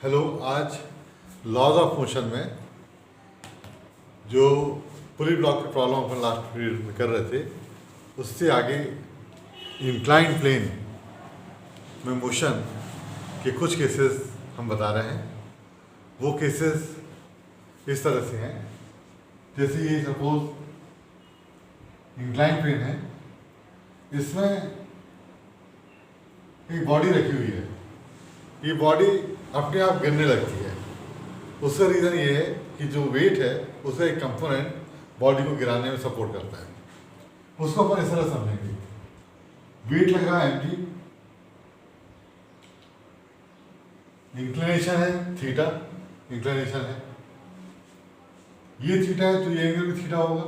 Hello. आज laws of motion में जो पुली ब्लॉक की प्रॉब्लम अपन लास्ट पीरियड में कर रहे थे, उससे आगे इंक्लाइन प्लेन में मोशन के कुछ केसेस हम बता रहे हैं। वो केसेस इस तरह से हैं, जैसे ये सपोज इंक्लाइन प्लेन है, इसमें एक बॉडी रखी हुई है। ये बॉडी अपने आप गिरने लगती है। उसका रीज़न ये है कि जो वेट है उसका एक कंपोनेंट बॉडी को गिराने में सपोर्ट करता है। उसको अपन इस तरह समझेंगे, वेट लग रहा है mg, इंक्लिनेशन है थीटा, इंक्लिनेशन है, ये थीटा है तो ये एंगल भी थीटा होगा,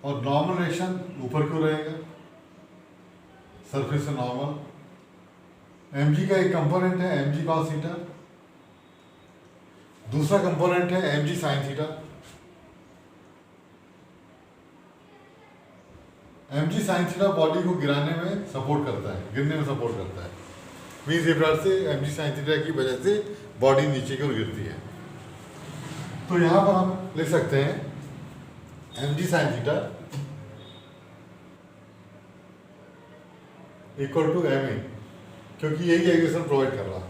और नॉर्मल डायरेक्शन ऊपर क्यों रहेगा, सरफेस से नॉर्मल। mg का एक कंपोनेंट है mg cos थीटा, दूसरा कंपोनेंट है mg sin theta. mg sin theta body को गिराने में सपोर्ट करता है, गिरने में सपोर्ट करता है। मीन्स ये प्रकार से mg sin थीटा की वजह से बॉडी नीचे की ओर गिरती है। तो यहां पर हम लिख सकते हैं mg sin theta equal to ma, क्योंकि यही एग्रेशन प्रोवाइड कर रहा है,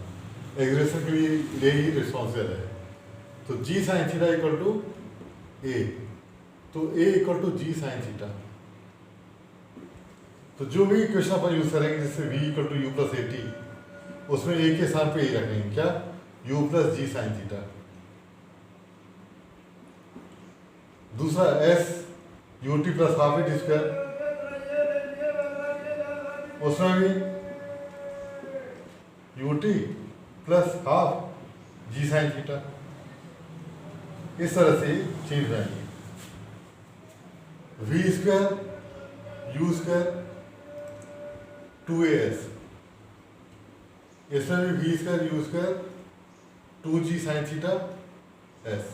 एग्रेशन के लिए यही रिस्पॉन्सिबल है। तो g sin theta equal to a, तो a equal to g sin theta. तो जो भी इक्वेशन अपन यूज करेंगे, जैसे v equal to u plus at, उसमें a के स्थान पे a रखेंगे, क्या, u plus g sin theta. दूसरा s ut plus half at square, उसमें भी ut प्लस हाफ जी साइन थीटा। इस तरह से चेंज हो जाएंगे। We square u square 2as, इसमें भी v square u square 2g sine theta s,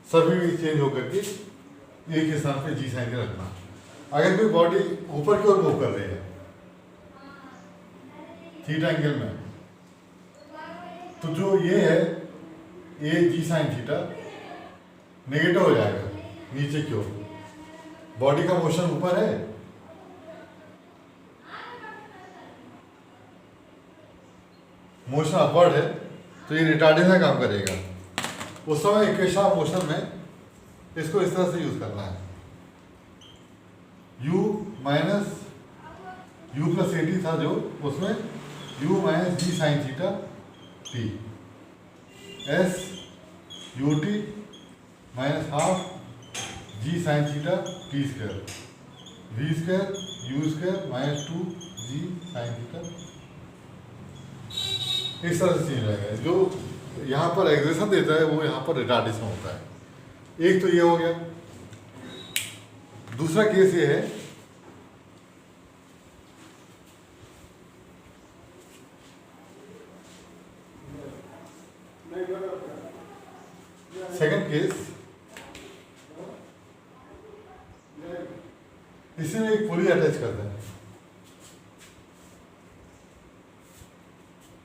सभी चेंज होकर के एक के स्थान पे जी साइन के रखना। अगर कोई बॉडी ऊपर की ओर मूव कर रही है थीटा एंगल में, तो जो ये है ए जी साइन थीटा नेगेटिव हो जाएगा नीचे की ओर। बॉडी का मोशन ऊपर है, मोशन अपवर्ड है, तो ये रिटार्डिंग का काम करेगा। उस समय इक्वेशन ऑफ मोशन में इसको इस तरह से यूज करना है, u माइनस u प्लस ए टी था जो, उसमें u माइनस G sine theta t, s u t माइनस हाफ जी sine theta t square, v square u square minus 2g sine theta. इस तरह से चेंज रहेगा। जो यहाँ पर एग्रेशन देता है वो यहाँ पर रिटार्डेशन होता है। एक तो ये हो गया। दूसरा केस ये है, सेकंड केस, इसी में एक पुली अटैच करते हैं,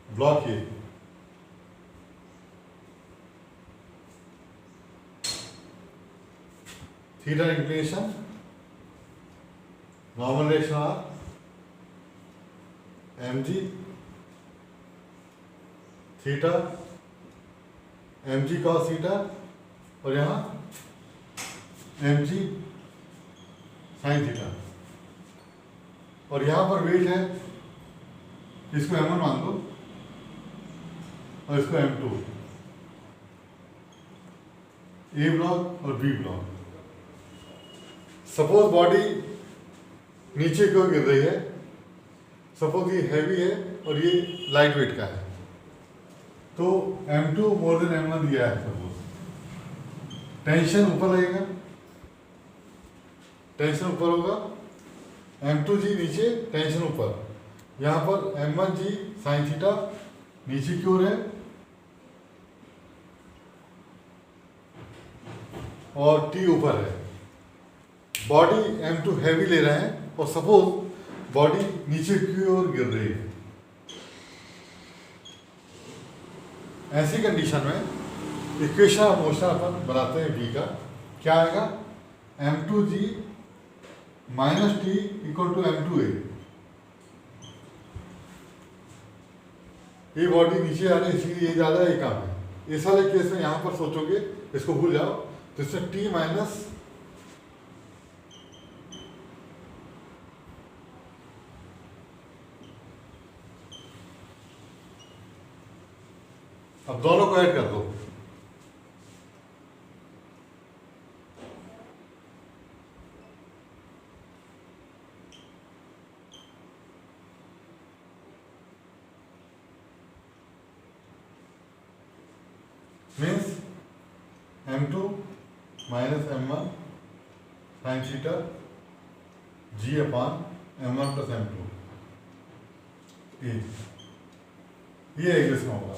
ब्लॉक ये, theta inclination, normal direction R, mg theta mg cos theta, और यहाँ mg sin थीटा, और यहाँ पर वेट है, इसको m1 मान लो और इसको m2, a ब्लॉक और b ब्लॉक। सपोज बॉडी नीचे की ओर गिर रही है, सपोज ये हैवी है और ये लाइट वेट का है, तो m2 मोर देन m1 दिया है। सपोज टेंशन ऊपर लगेगा, टेंशन ऊपर होगा, m2g नीचे, टेंशन ऊपर। यहाँ पर m1g साइन थीटा नीचे की ओर है और t ऊपर है। बॉडी m2 हैवी ले रहे हैं और सपोज बॉडी नीचे की ओर गिर रही है, ऐसी कंडीशन में इक्वेशन ऑफ मोशन अपन बनाते हैं v का, क्या आएगा, m2g minus T equal to m2a। ये बॉडी नीचे आ रही है इसलिए ये ज़्यादा है, कम है। इस वाले केस में यहाँ पर सोचोगे, इसको भूल जाओ, तो इसमें t माइनस अब दोनों को ऐड कर दो, means m2 minus m1 sine theta g upon m1 plus m2, ये इक्वेशन होगा,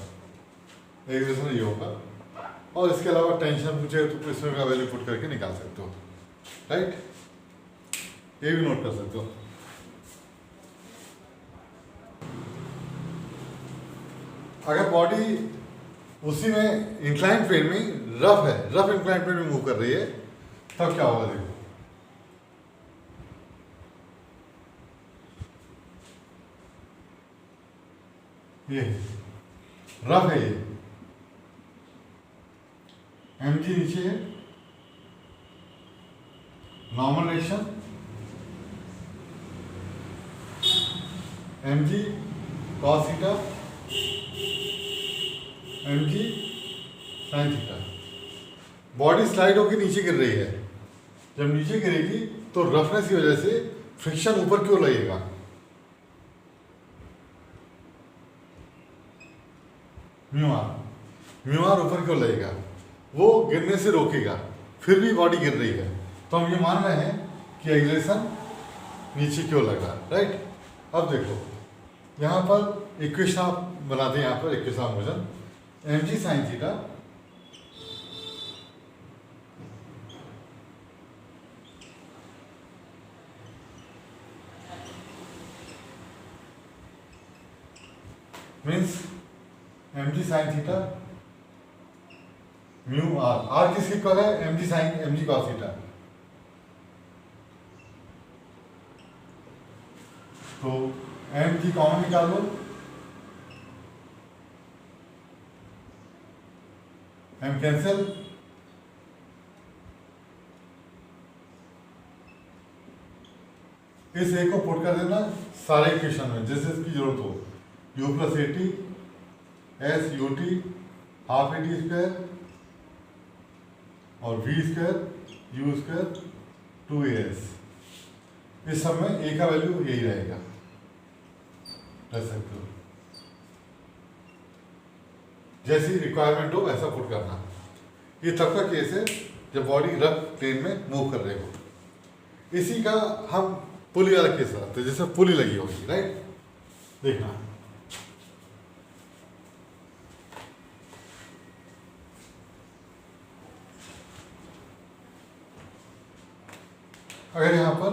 इक्वेशन ये होगा। और इसके अलावा टेंशन पूछे तो इसमें का वैल्यू पुट करके निकाल सकते हो, राइट, ये भी नोट कर सकते हो। अगर बॉडी उसी में इंक्लाइन प्लेन में रफ है, रफ इंक्लाइन प्लेन में मूव कर रही है, तब क्या होगा देखो, ये रफ है, ये mg नीचे है, normal reaction mg cos theta mg sin theta. Body slide होकर नीचे गिर रही है, जब नीचे गिरेगी तो रफनेस की वजह से फ्रिक्शन ऊपर क्यों लगेगा, म्यू आर ऊपर क्यों लगेगा, वो गिरने से रोकेगा, फिर भी बॉडी गिर रही है, तो हम ये मान रहे हैं कि एक्सेलरेशन नीचे क्यों लगा, राइट। अब देखो यहाँ पर इक्वेशन आप बनाते हैं, यहाँ पर equation of motion mg sin theta means mg sin theta mu R, R किसके इक्वल है, mg sin mg cos theta, तो mg कॉमन निकाल लो, m कैंसिल, इस a को पुट कर देना सारे इक्वेशन में जैसे इसकी जरूरत हो, u प्लस A T S U T half A T square और v square u square 2as, इस सब में a का वैल्यू यही रहेगा, रख सकते हो, जैसी रिक्वायरमेंट हो वैसा पुट करना। ये तब का केस है जब बॉडी रफ प्लेन में मूव कर रहे हो। इसी का हम पुली वाला केस रखते हैं, जैसे पुली लगी होगी, राइट, देखना अगर यहाँ पर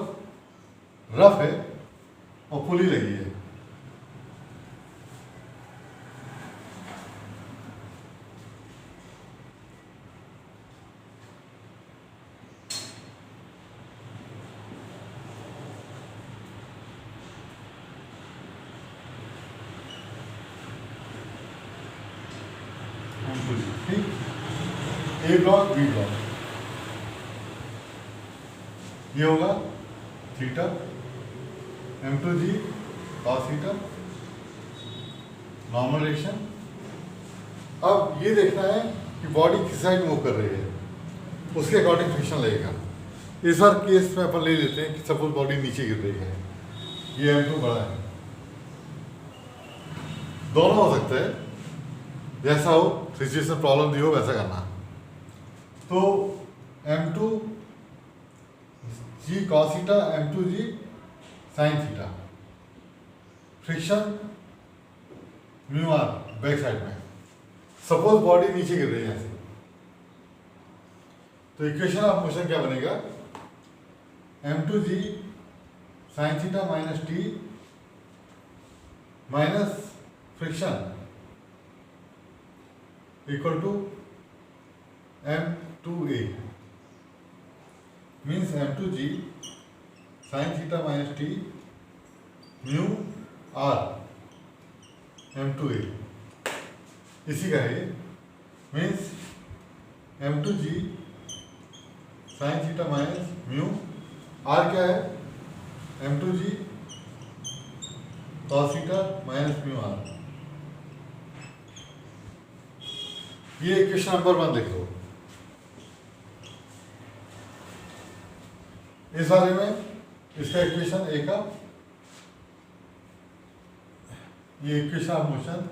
रफ है और पुली लगी है, ठीक, ए ब्लॉक बी ब्लॉक, ये होगा theta m2g cos theta normal reaction. अब ये देखना है कि बॉडी किस साइड मूव कर रही है, उसके अकॉर्डिंग फ्रिक्शन लगेगा। इस बार केस में अपन ले लेते हैं कि सपोज बॉडी नीचे गिर रही है, ये m2 बड़ा है, दोनों हो सकता है, जैसा हो सिचुएशन प्रॉब्लम दी हो वैसा करना। तो m2 g cos theta m2g sin theta, friction mu R back side में, सपोज बॉडी नीचे गिर रही है ऐसे, तो इक्वेशन ऑफ मोशन क्या बनेगा, m2g sin theta minus T minus friction equal to m2a means m2g sine theta minus T mu R m2a इसी का है ये means m2g sine theta minus mu R क्या है m2g cos theta minus mu R. ये equation number 1 लिख लो। इस बारे में इसका इक्वेशन ए का ये इक्वेशन ऑफ मोशन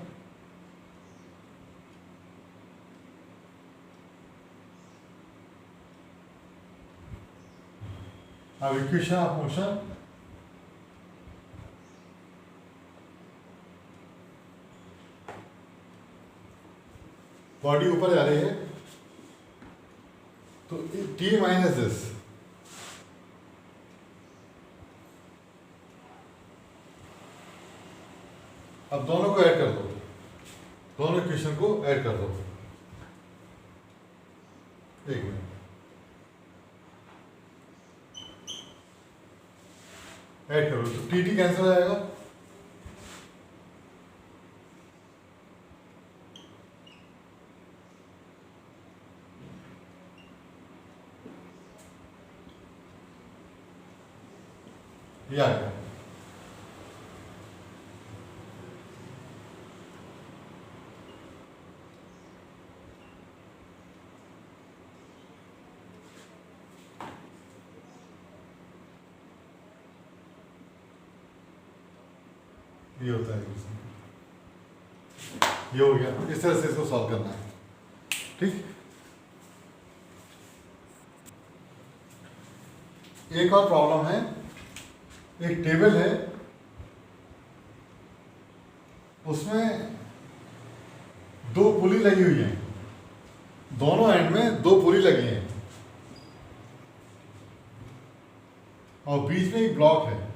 अब इक्वेशन ऑफ मोशन बॉडी ऊपर जा रही है तो टी माइनस दिस अब दोनों को ऐड कर दो, दोनों इक्वेशन को ऐड कर दो। एक मिनट, ऐड करो तो टी टी कैंसिल हो जाएगा। ये आ गया। ये होता है, ये हो गया। इस तरह से इसको सॉल्व करना है, ठीक। एक और प्रॉब्लम है, एक टेबल है, उसमें दो पुली लगी हुई है, दोनों एंड में दो पुली लगी हैं और बीच में एक ब्लॉक है।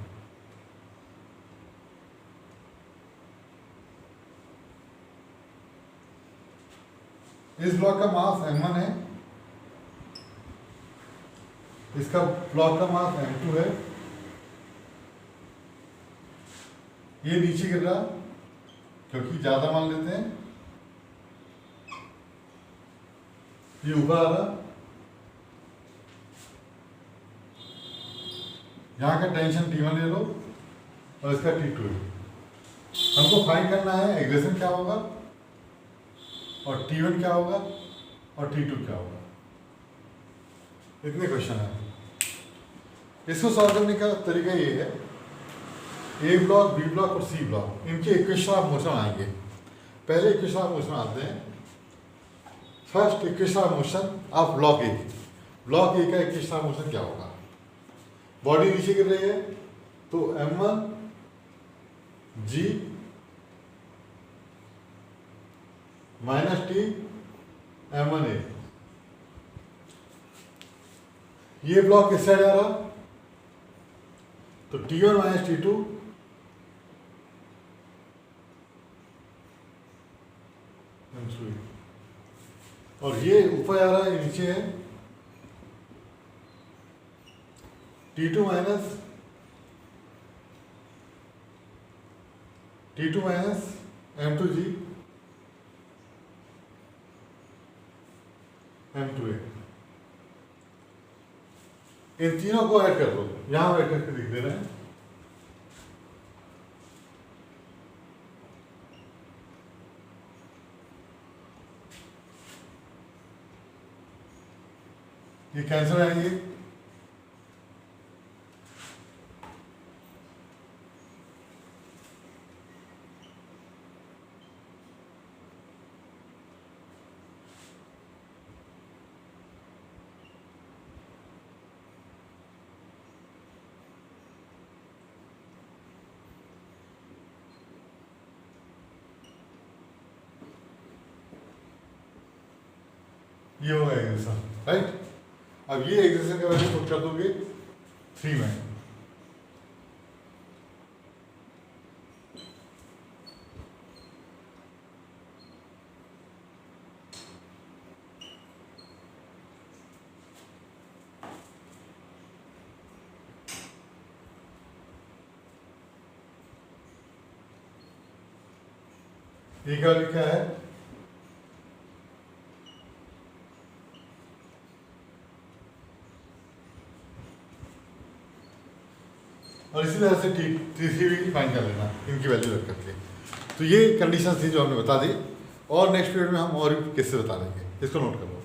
इस ब्लॉक का मास m1 है, इसका ब्लॉक का मास m2 है। ये नीचे गिर रहा क्योंकि ज्यादा मान लेते हैं, ये ऊपर आ रहा। यहाँ का टेंशन T1 ले लो और इसका T2 है। हमको फाइंड करना है एग्रेशन क्या होगा और T1 क्या होगा और T2 क्या होगा। इतने क्वेश्चन है। इसको सॉल्व करने का तरीका ये है, ए ब्लॉक, बी ब्लॉक और सी ब्लॉक, इनके इक्वेशन ऑफ मोशन आएंगे। पहले इक्वेशन ऑफ मोशन आते हैं। First equation of motion of block A. Block ए का इक्वेशन ऑफ मोशन क्या होगा? बॉडी नीचे गिर रही है तो m1 g minus T m1a। ये ब्लॉक किस साइड आ रहा तो T1 माइनस T2 और ये ऊपर आ रहा है, ये नीचे है T2 माइनस m2g m2a। इन तीनों को ऐड कर दो, यहां ऐड करके लिख दे रहे हैं। ये कैंसिल आएंगे, ये होगा एग्रेशन, राइट। अब ये एग्रेशन का वैल्यू पुट कर दोगे 3 में। ये क्या लिखा है, और इसी तरह से टी3 भी फाइंड कर लेना इनकी वैल्यू रख करके। तो ये कंडीशन थी जो हमने बता दी, और नेक्स्ट पीरियड में हम और भी केसेस बता देंगे, इसको नोट कर लो।